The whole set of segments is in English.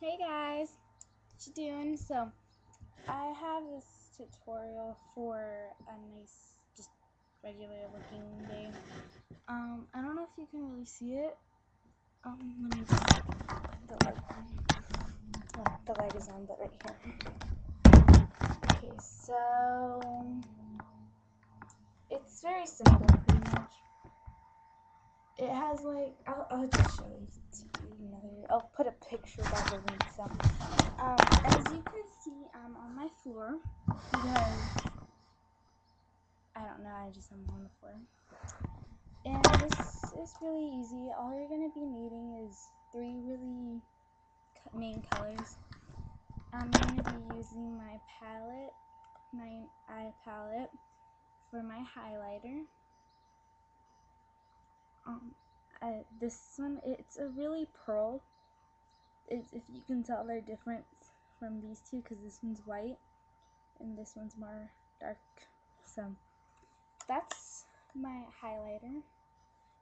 Hey guys, what you doing? So I have this tutorial for a nice, just regular looking day. I don't know if you can really see it. Let me just put the light on. Oh, the light is on, but right here. Okay, so it's very simple, pretty much. It has like, I'll just show you. I'll put a picture by the link. So, as you can see, I'm on my floor because I don't know. I'm on the floor, and this is really easy. All you're gonna be needing is three really main colors. I'm gonna be using my palette, my eye palette, for my highlighter. This one, it's a really pearl. If you can tell, they're different from these two because this one's white and this one's more dark. So that's my highlighter.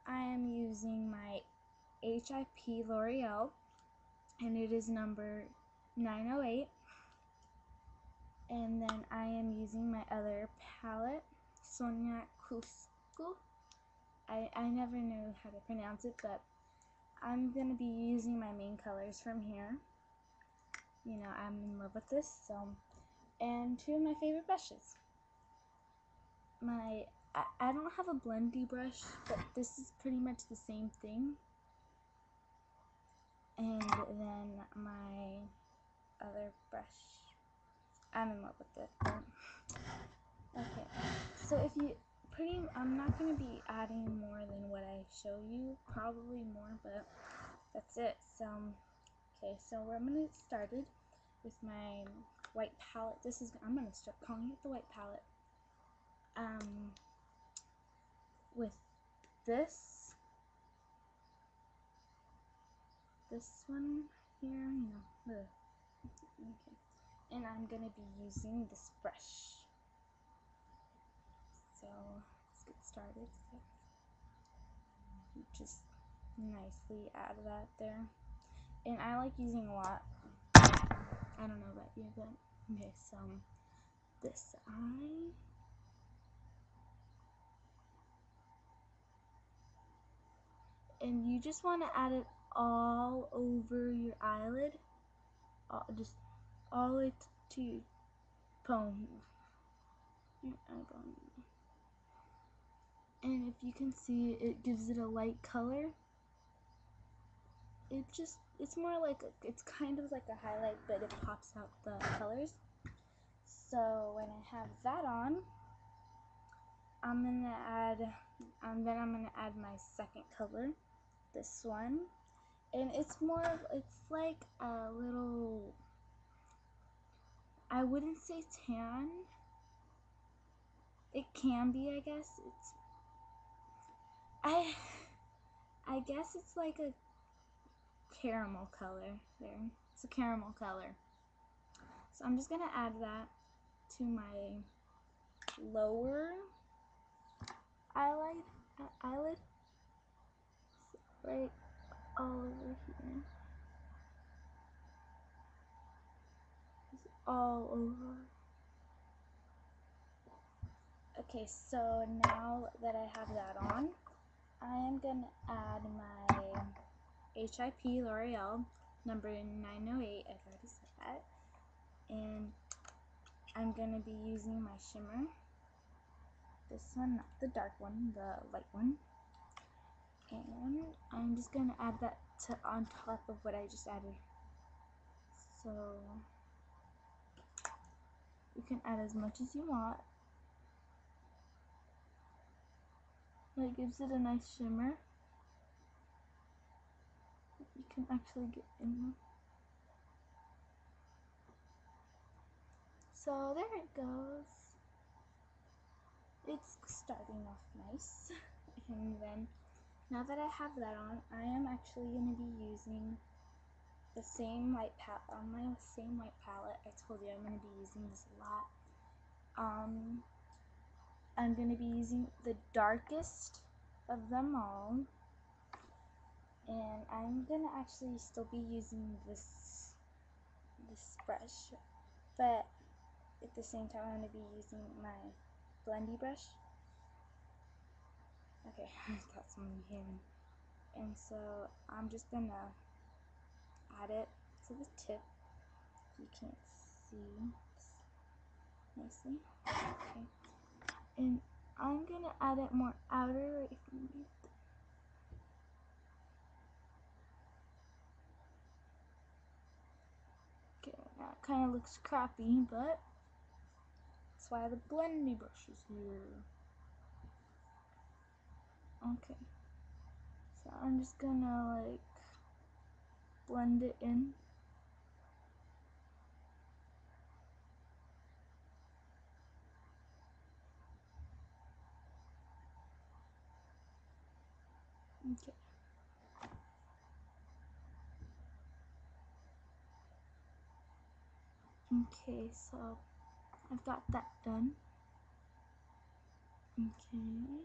I am using my HIP L'Oreal and it is number 908. And then I am using my other palette, Sonia Cusco. I never knew how to pronounce it, but I'm going to be using my main colors from here. You know, I'm in love with this, so. And two of my favorite brushes. I don't have a blendy brush, but this is pretty much the same thing. And then my other brush. I'm in love with it. Okay, so if you I'm not going to be adding more than what I show you, probably more, but that's it. So, okay, so I'm going to get started with my white palette. I'm going to start calling it the white palette. With this one here, okay. And I'm going to be using this brush. So, let's get started. So, just nicely add that there. And I like using a lot. I don't know about you, but okay, so this eye. And you just want to add it all over your eyelid. Just all the way to your bone. And if you can see, it gives it a light color. It's more like, it's kind of like a highlight, but it pops out the colors. So when I have that on, I'm gonna add my second color, this one, and it's like a little, I wouldn't say tan. It can be, I guess. I guess it's like a caramel color there. It's a caramel color. So I'm just gonna add that to my lower eyelid, right all over here. Just all over. Okay, so now that I have that on, I am gonna add my HIP L'Oreal number 908. I've already said that. And I'm gonna be using my shimmer. This one, not the dark one, the light one. And I'm just gonna add that on top of what I just added. So you can add as much as you want. That gives it a nice shimmer. You can actually get in there. So there it goes. It's starting off nice. And then, now that I have that on, I am actually going to be using the same white palette, on my same white palette. I told you I'm going to be using this a lot. I'm going to be using the darkest of them all. And I'm going to actually still be using this this brush, but at the same time I'm going to be using my blendy brush. Okay, I thought someone heard me. And so I'm just going to add it to the tip. You can't see nicely. Okay. And I'm going to add it more outer right from me. Okay, now it kind of looks crappy, but that's why the blendy brush is here. Okay. So I'm just gonna like blend it in. Okay. Okay, so I've got that done. Okay.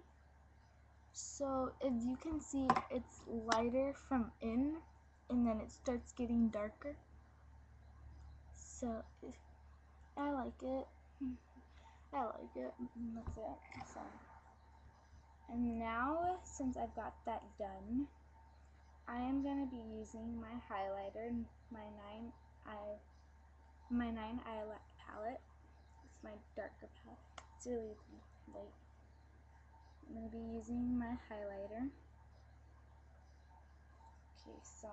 So as you can see, it's lighter from in, and then it starts getting darker. So I like it. I like it. That's it. So, and now since I've got that done, I am gonna be using my highlighter, my 9 eye palette. It's my darker palette. It's really light. I'm gonna be using my highlighter. Okay, so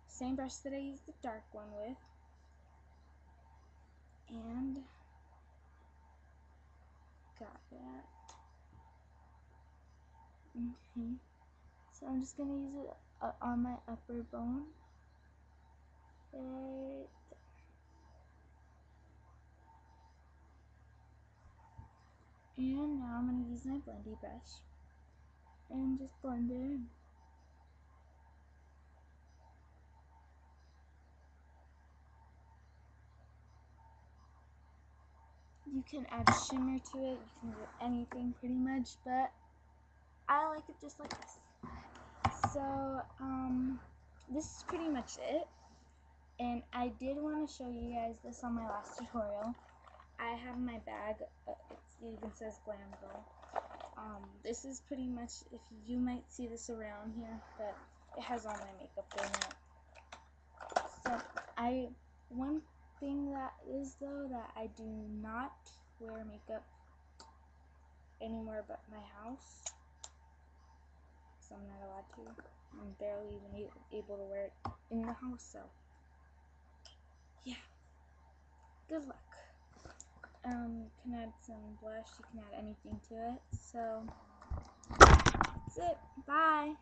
same brush that I used the dark one with, and got that. Okay, so I'm just gonna use it on my upper bone. Right. And now I'm gonna use my blendy brush and just blend it in. You can add shimmer to it, you can do anything pretty much, but I like it just like this. So, this is pretty much it. And I did want to show you guys this on my last tutorial. I have my bag, it even says Glam Girl. This is pretty much, if you might see this around here, but it has all my makeup in it. So, one thing that is though, that I do not wear makeup anywhere but my house. So I'm not allowed to. I'm barely even able to wear it in the house, so yeah, good luck. You can add some blush, you can add anything to it. So that's it. Bye.